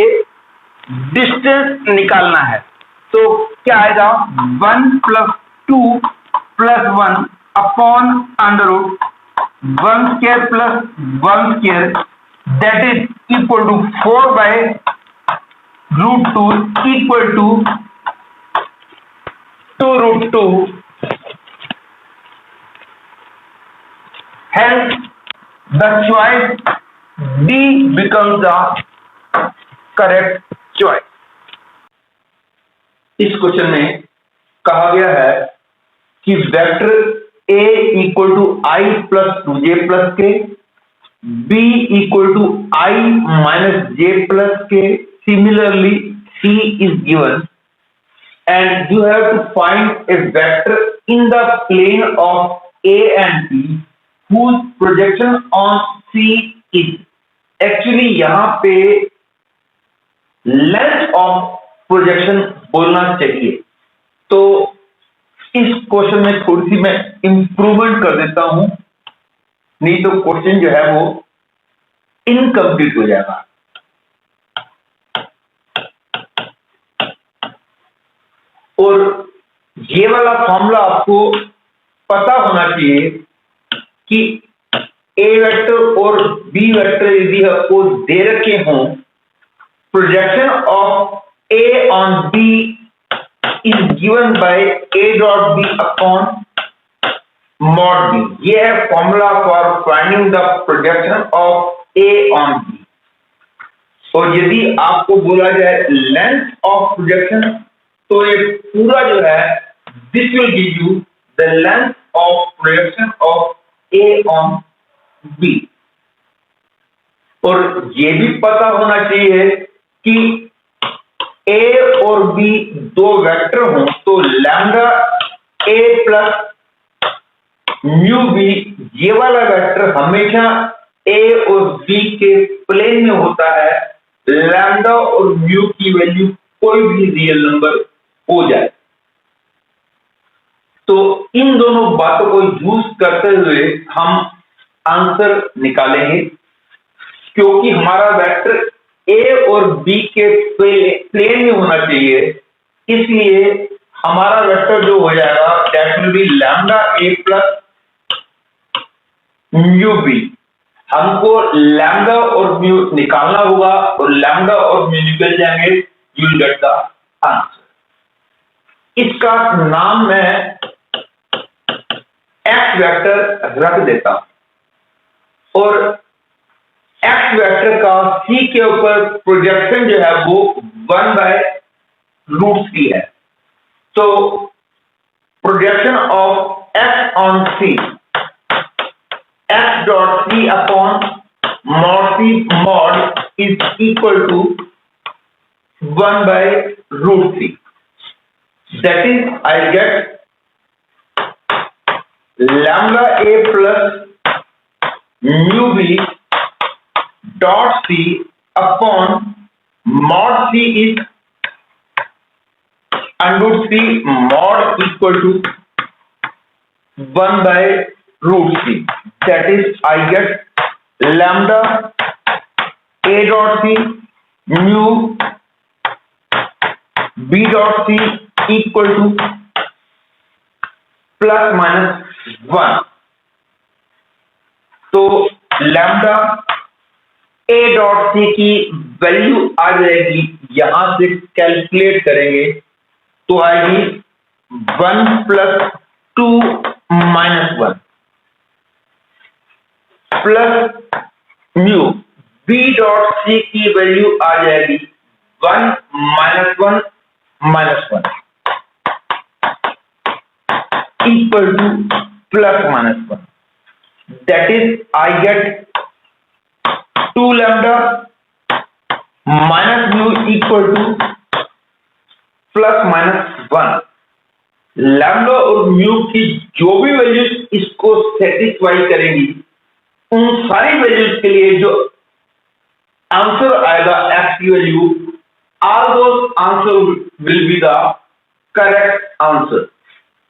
Speaker 1: distance निकालना है, तो क्या आएगा 1 + 2 + 1 upon √ 1 square + 1 square, that is equal to 4/√2 equal to 2√2. Hence the choice D becomes the correct choice. इस क्वेश्चन में कहा गया है कि vector A equal to I plus 2j plus k, B equal to I minus j plus k. Similarly, C is given, and you have to find a vector in the plane of A and B whose projection on C is. Actually, यहाँ पे length of projection बोलना चाहिए, तो इस question में थोड़ी सी मैं improvement कर देता हूं, नहीं तो क्वेश्चन जो है वो इनकम्प्लीट हो जाएगा। और ये वाला फॉर्मूला आपको पता होना चाहिए कि ए वेक्टर और बी वेक्टर यदि आपको दे रखे हों, projection of A on B is given by A dot B upon mod B. ये है formula for finding the projection of A on B. और यदि आपको बोला जाए लेंथ ऑफ प्रोजेक्शन, तो ये पूरा जो है this will give you the length of projection of A on B. और ये भी पता होना चाहिए कि A और B दो वेक्टर हों, तो lambda A plus mu B, ये वाला वेक्टर हमेशा A और B के प्लेन में होता है, लैम्डा और म्यू की वैल्यू कोई भी रियल नंबर हो जाए। तो इन दोनों बातों को यूज करते हुए हम आंसर निकालेंगे, क्योंकि हमारा वेक्टर A और B के प्लेन में होना चाहिए, इसलिए हमारा वेक्टर जो हो जाएगा that will be lambda A plus mu B. हमको लैम्डा और म्यू निकालना होगा, और लैम्डा और म्यू निकल जाएंगे, you will get the answer. इसका नाम मैं एक्स वेक्टर रख देता हूं, और एक्स वेक्टर का सी के ऊपर प्रोजेक्शन जो है वो 1/√c है। तो projection of X on C, X dot C upon mod c mod is equal to 1/√c. That is I get lambda A plus mu B dot c upon mod c is √c mod equal to 1/√c. That is, I get lambda A dot c mu B dot c equal to ±1. तो lambda A dot C की value आ जाएगी, यहां से calculate करेंगे तो आएगी 1 + 2 - 1 plus mu B dot C की वैल्यू आ जाएगी 1 - 1 - 1 equal to +-1. That is I get 2 lambda minus mu equal to +-1. Lambda और म्यू की जो भी वैल्यूज इसको सेटिस्फाई करेंगी, उन सारी वैल्यूज के लिए जो आंसर आएगा एक्स की value, all those answer will be the correct answer.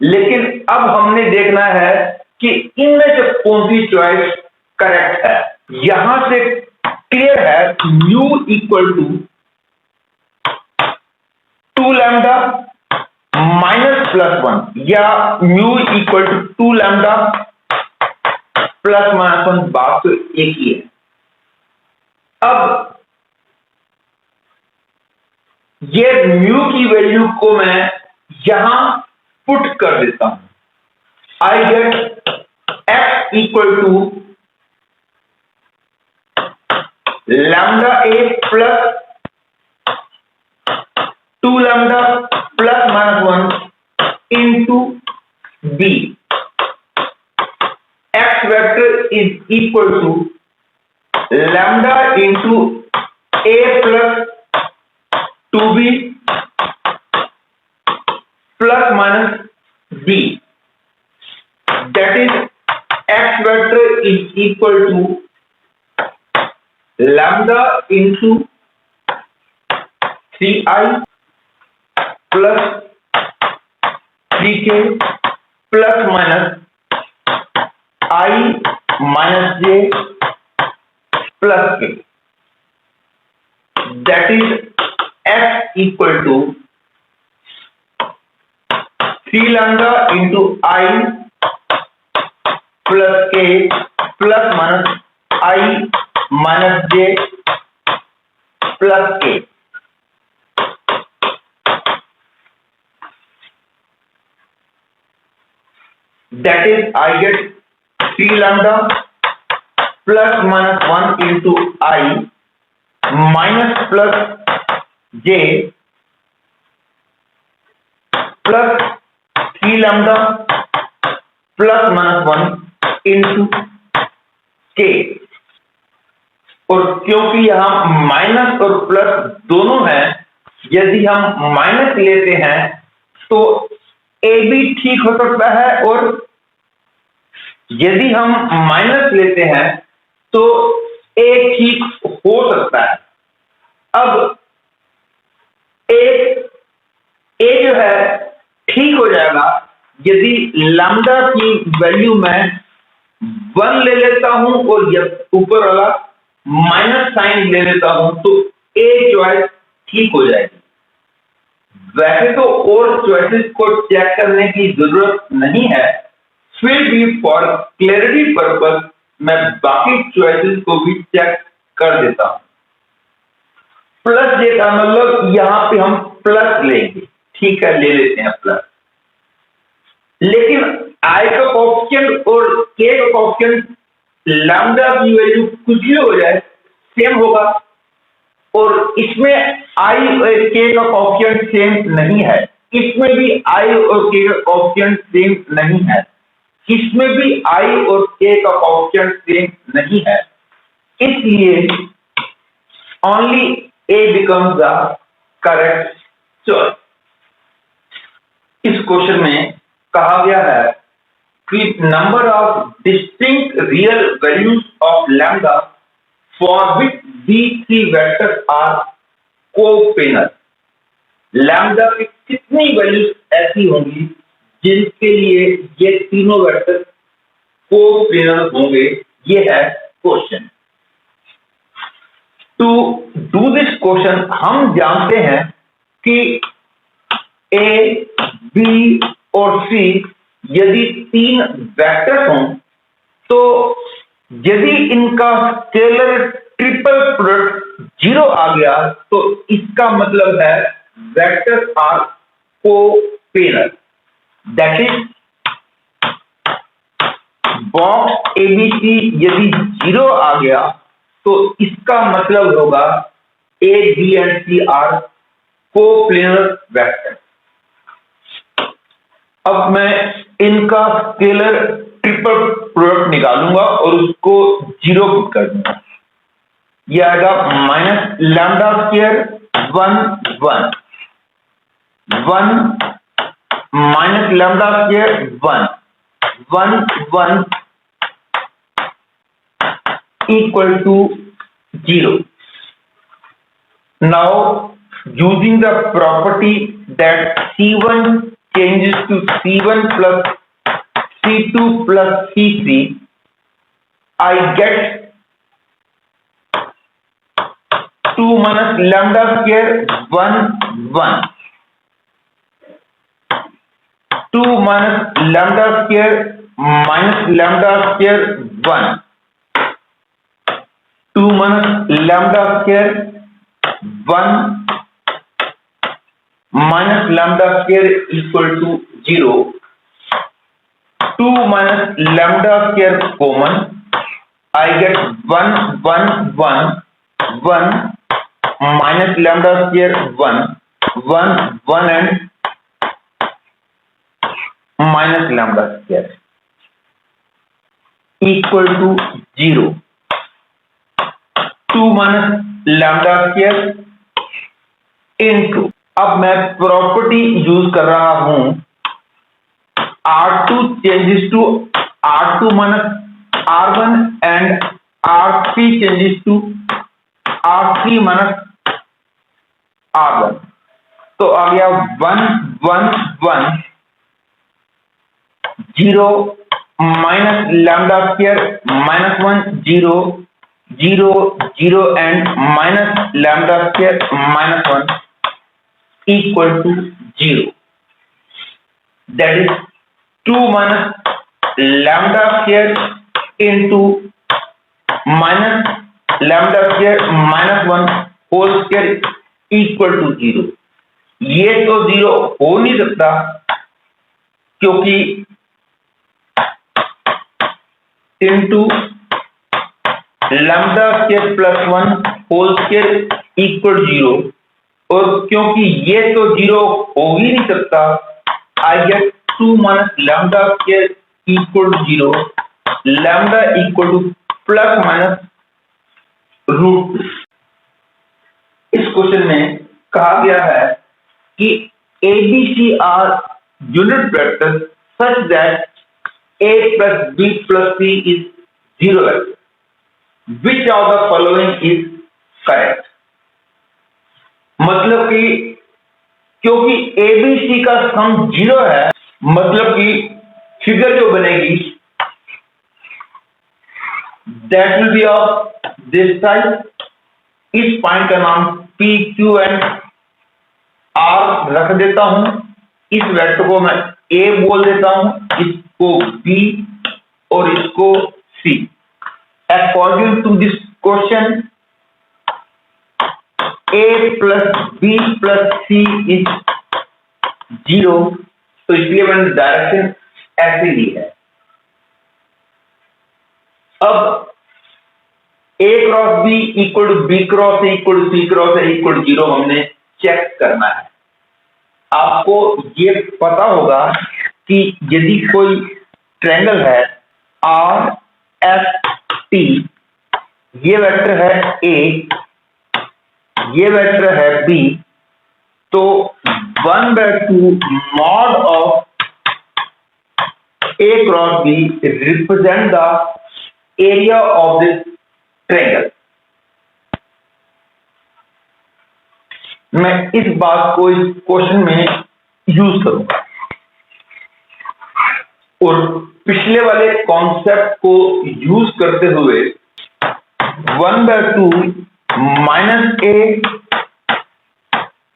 Speaker 1: लेकिन अब हमने देखना है कि इनमें से कौन सी चॉइस करेक्ट है। यहां से क्लियर क्लियर है mu equal to 2 lambda minus plus 1 या mu equal to 2 lambda plus minus 1, बात तो एक ही है। अब ये म्यू की वैल्यू को मैं यहां पुट कर देता हूं। I get X equal to lambda A plus 2 lambda plus minus 1 into B. X vector is equal to lambda into A plus 2b plus minus b, that is x vector is equal to lambda into 3i plus 3k plus minus I minus j plus k, that is x equal to 3 lambda into I plus k plus minus I minus j plus k. That is I get 3 lambda plus minus 1 into I minus plus j plus 3 lambda plus minus 1 into k। और क्योंकि यहां minus और plus दोनों हैं, यदि हम minus लेते हैं तो ए भी ठीक हो सकता है, और यदि हम माइनस लेते हैं तो ए ठीक हो सकता है। अब ए जो है ठीक हो जाएगा यदि लैम्डा की वैल्यू मैं 1 ले लेता हूं और ऊपर वाला माइनस साइन ले लेता हूं, तो ए चॉइस ठीक हो जाएगी। वैसे तो और चॉइसेस को चेक करने की जरूरत नहीं है, फिर भी फॉर क्लैरिटी पर्पस मैं बाकी चॉइसेस को भी चेक कर देता हूं। प्लस जे का मतलब यहां पे हम प्लस लेंगे, ठीक है, ले लेते हैं प्लस। लेकिन आई का कोएफिशिएंट और के का कोएफिशिएंट लैम्डा की वैल्यू कुछ भी हो जाए सेम होगा, और इसमें आई और के का कोएफिशिएंट सेम नहीं है, इसमें भी आई और के का कोएफिशिएंट सेम नहीं है, इसमें भी आई और के का कोएफिशिएंट सेम नहीं है। इसलिए only A becomes the correct choice. इस क्वेश्चन में कहा गया है कि number of distinct real values of lambda for which these three vectors are coplanar। Lambda की कितनी वैल्यूज ऐसी होंगी जिनके लिए ये तीनों वेक्टर कोप्लेनर होंगे, ये है question. To do this question हम जानते हैं कि ए, बी और सी यदि 3 वेक्टर्स हों तो यदि इनका स्केलर ट्रिपल प्रोडक्ट 0 आ गया तो इसका मतलब है vectors are coplanar. That is box ABC यदि 0 आ गया तो इसका मतलब होगा A, B and C are coplanar vector. अब मैं इनका स्केलर ट्रिपल प्रोडक्ट निकालूंगा और उसको 0 पुट कर दूंगा। यह आएगा minus lambda square 1 1 1 minus lambda square 1 1 1 equal to 0. Now using the property that C1 changes to C1 plus C2 plus C3, I get 2 minus lambda square 1 1, 2 minus lambda square minus lambda square 1, 2 minus lambda square 1 minus lambda square equal to 0, 2 minus lambda square common, I get 1 1 1 1 minus lambda square 1 1 1 and minus lambda square equal to 0, 2 minus lambda square into, अब मैं property use कर रहा हूं, R2 changes to R2 minus R1 and R3 changes to R3 minus R1, तो आ गया 1 1 1 0 minus lambda square minus 1 0 0 0 and minus lambda square minus 1 equal to 0. That is 2 minus lambda square into minus lambda square minus 1 whole square equal to 0. ये तो 0 हो नहीं सकता क्योंकि into lambda square plus 1 whole square equal 0, और क्योंकि ये तो 0 हो ही नहीं सकता, I get 2 minus lambda square equal to 0, lambda equal to plus minus root 2. इस क्वेश्चन में कहा गया है कि ABC are unit vectors such that A plus B plus C is 0 vector. Which of the following is correct? मतलब कि क्योंकि ABC का सम 0 है, मतलब कि फिगर जो बनेगी that will be of this type. इस पॉइंट का नाम P, Q and R रख देता हूं, इस वेक्टर को मैं A बोल देता हूं, इसको B और इसको C. According to this question, A plus B plus C is 0, तो इसलिए मैंने डायरेक्शन ऐसे ली है. अब A cross B equal to B cross A equal to C cross A equal to 0 हमने चेक करना है. आपको ये पता होगा कि यदि कोई ट्रायंगल है R S T, ये वेक्टर है A, ये वेक्टर है B, तो 1/2 mod of A cross B represent the area of this triangle. मैं इस बात को इस क्वेश्चन में यूज करूंगा और पिछले वाले कॉन्सेप्ट को यूज करते हुए 1/2 माइनस ए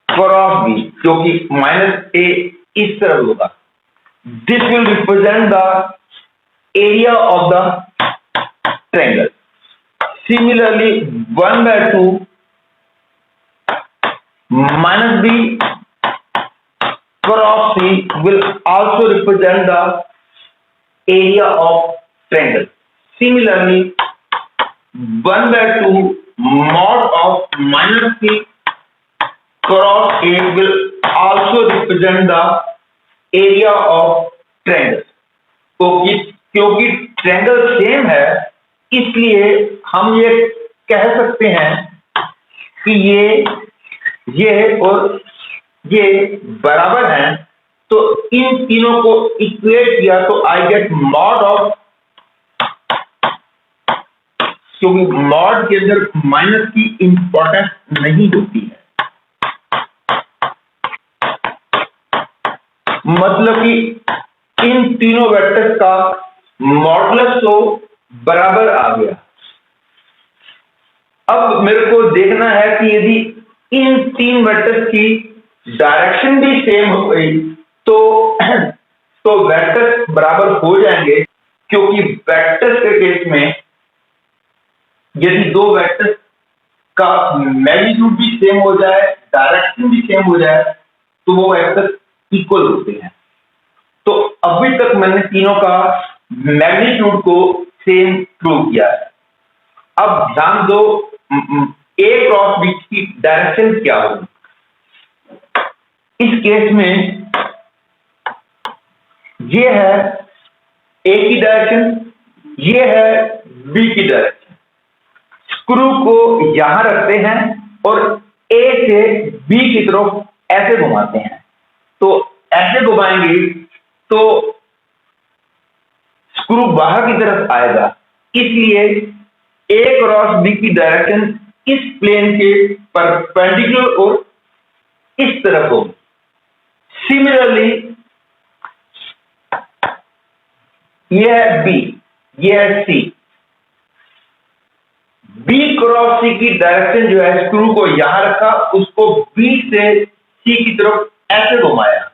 Speaker 1: क्रॉस बी, क्योंकि माइनस ए इस तरफ होगा, this will represent the area of the triangle. Similarly 1/2 minus b cross c will also represent the area of triangle. Similarly, 1/2 mod of minus c cross a will also represent the area of triangle. क्योंकि triangle same है, इसलिए हम ये कह सकते हैं कि ये और ये बराबर हैं, तो इन तीनों को इक्वेट किया तो आई गेट मॉड ऑफ, क्योंकि मॉड के अंदर माइनस की इंपॉर्टेंस नहीं होती है, मतलब कि इन तीनों वेक्टर्स का मॉडुलस तो बराबर आ गया. अब मेरे को देखना है कि यदि इन तीन वेक्टर्स की डायरेक्शन भी सेम हो गई तो तो वेक्टर्स बराबर हो जाएंगे, क्योंकि वेक्टर्स के केस में यदि दो वेक्टर्स का मैग्नीट्यूड भी सेम हो जाए, डायरेक्शन भी सेम हो जाए, तो वो वेक्टर इक्वल होते हैं। तो अभी तक मैंने तीनों का मैग्नीट्यूड को सेम प्रूव किया है। अब ध्यान दो, ए क्रॉस बी की डायरेक्शन क्या होगी। इस केस में ये है ए की डायरेक्शन, ये है बी की डायरेक्शन। स्क्रू को यहां रखते हैं और ए से बी की तरफ ऐसे घुमाते हैं। तो ऐसे घुमाएंगे तो स्क्रू बाहर की तरफ आएगा, इसलिए ए क्रॉस बी की डायरेक्शन इस प्लेन के परपेंडिकुलर और इस तरफ होगी। सिमिलरली यह है बी, यह है सी। बी क्रॉस सी की डायरेक्शन जो है, स्क्रू को यहां रखा, उसको बी से सी की तरफ ऐसे घुमाया।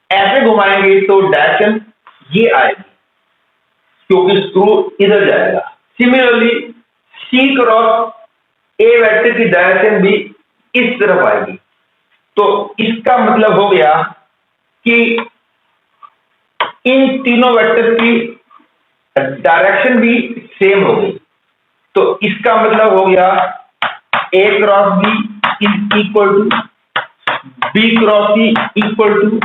Speaker 1: ऐसे घुमाएंगे तो डायरेक्शन ये आएगी, क्योंकि स्क्रू इधर जाएगा। Similarly C cross A vector की डायरेक्शन भी इस तरफ आएगी। तो इसका मतलब हो गया कि इन तीनों वेक्टर की डायरेक्शन भी सेम हो गई। तो इसका मतलब हो गया A cross B is equal to B cross C equal to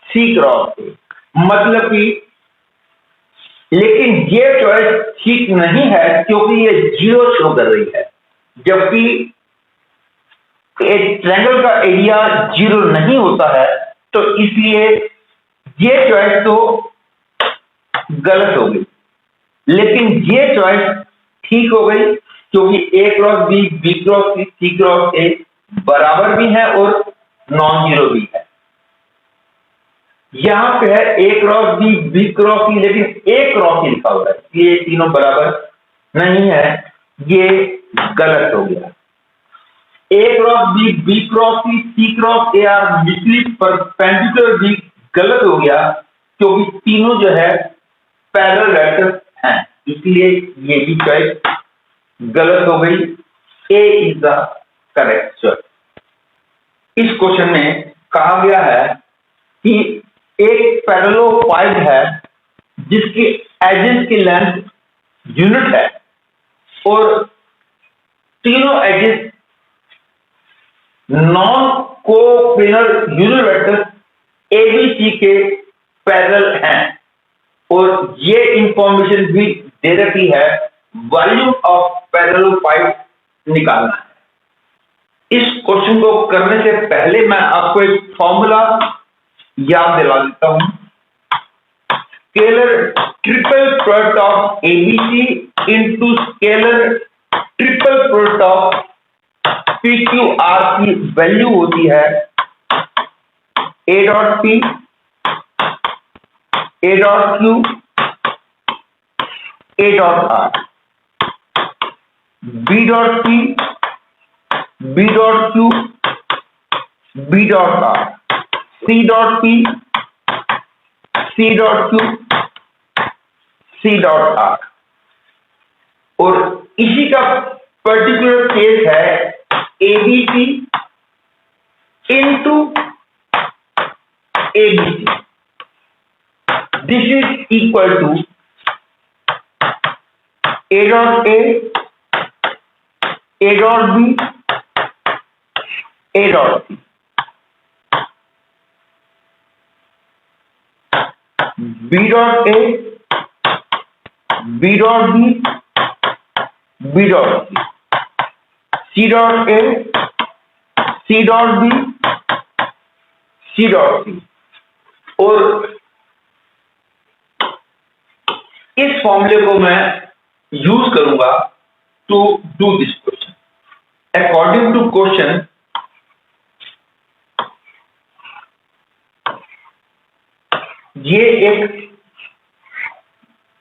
Speaker 1: C cross A. मतलब कि, लेकिन ये चॉइस ठीक नहीं है, क्योंकि ये जीरो शो कर रही है, जबकि एक ट्रायंगल का एरिया जीरो नहीं होता है। तो इसलिए ये चॉइस तो गलत हो गई, लेकिन ये चॉइस ठीक हो गई, क्योंकि A cross B, B cross C cross A बराबर भी है और नॉन जीरो भी है। यहां पे है ए क्रॉस बी, बी क्रॉस सी, लेकिन ए क्रॉस सी लिखा हुआ है, ये तीनों बराबर नहीं है, ये गलत हो गया। A cross B, B cross C cross A are mutually perpendicular भी गलत हो गया, क्योंकि तीनों जो है पैरेलल वेक्टर्स हैं, इसलिए ये भी चॉइस गलत हो गई। ए इज द करेक्ट चॉइस। इस क्वेश्चन में कहा गया है कि एक पैरेललोपाइड है जिसकी एजेस की लेंथ यूनिट है और तीनों axes non coplanar unit vector ABC के पैरेलल हैं, और ये इंफॉर्मेशन भी दे रखी है, वॉल्यूम ऑफ पैरेललोपाइड निकालना है। इस क्वेश्चन को करने से पहले मैं आपको एक फॉर्मूला याद दिला देता हूं। Scalar triple product of ABC into scalar triple product of P Q R की वैल्यू होती है A dot P, A dot Q, A dot R, B dot P, B dot Q, B dot R, C dot P, C dot Q, C dot R. और इसी का particular case है ABC into ABC. This is equal to A dot A dot B, A dot C. B dot A, B dot B, B dot C, C dot A, C dot B, C dot C. और इस फॉर्मूले को मैं use करूंगा to do this question. According to question, ये एक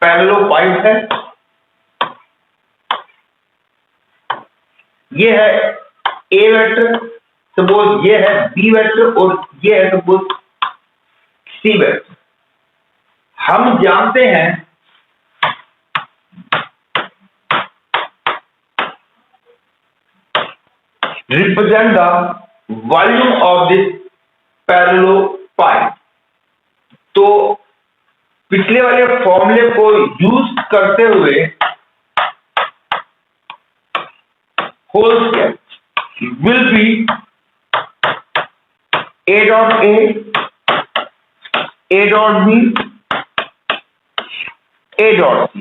Speaker 1: पैरेललोपाइड है ये है ए वेक्टर, सपोज ये है बी वेक्टर और ये है सपोज सी वेक्टर। हम जानते हैं represent the volume of this parallelepiped। तो पिछले वाले फॉर्मूले को यूज करते हुए whole square will be a dot a dot b, a dot c,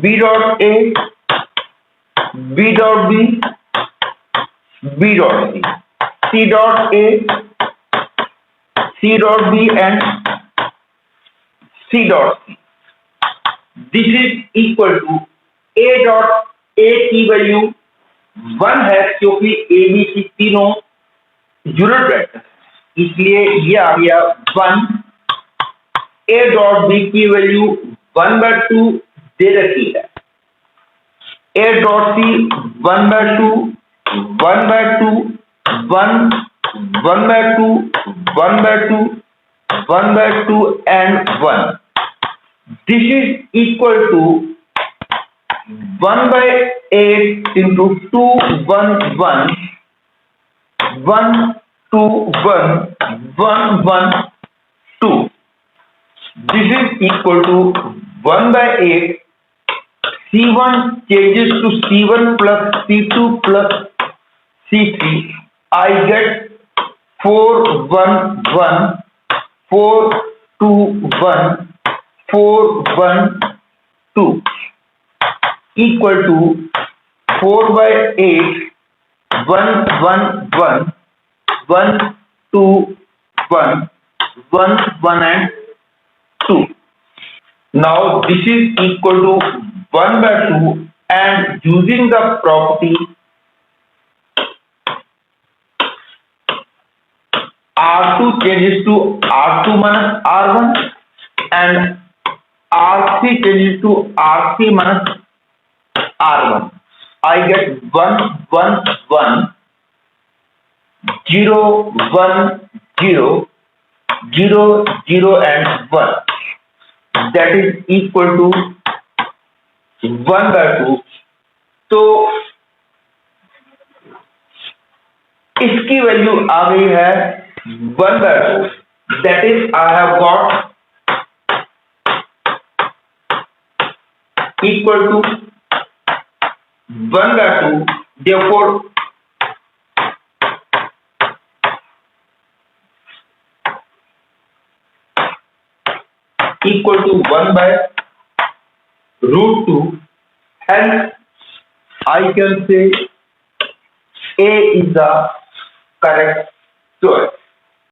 Speaker 1: b dot a, b dot b, b dot c, c dot a, c dot b and c dot c। This is equal to a dot a की value 1 है क्योंकि a b c तीनों unit vector, इसलिए ये आ गया 1। a dot b की value 1/2 दे रखी है, a dot c 1/2, 1/2, 1, 1/2, 1/2, 1/2 and 1। This is equal to 1/8 into 2, 1, 1, 1, 2, 1, 1, 1, 2। This is equal to 1/8। C1 changes to C1 plus C2 plus C3। I get 4, 1, 1, 4, 2, 1, 4, 1, 2 equal to 4/8, 1, 1, 1, 1, 2, 1, 1, 1 and 2। Now this is equal to 1/2 and using the property R2 changes to R2 minus R1 and R3 changes to R3 minus R1। I get 1, 1, 1, 0, 1, 0, 0, 0 and 1। That is equal to 1/2। तो इसकी value आ गई है 1/2। That is I have got equal to 1/2। Therefore equal to 1/√2। Hence I can say A is the correct choice।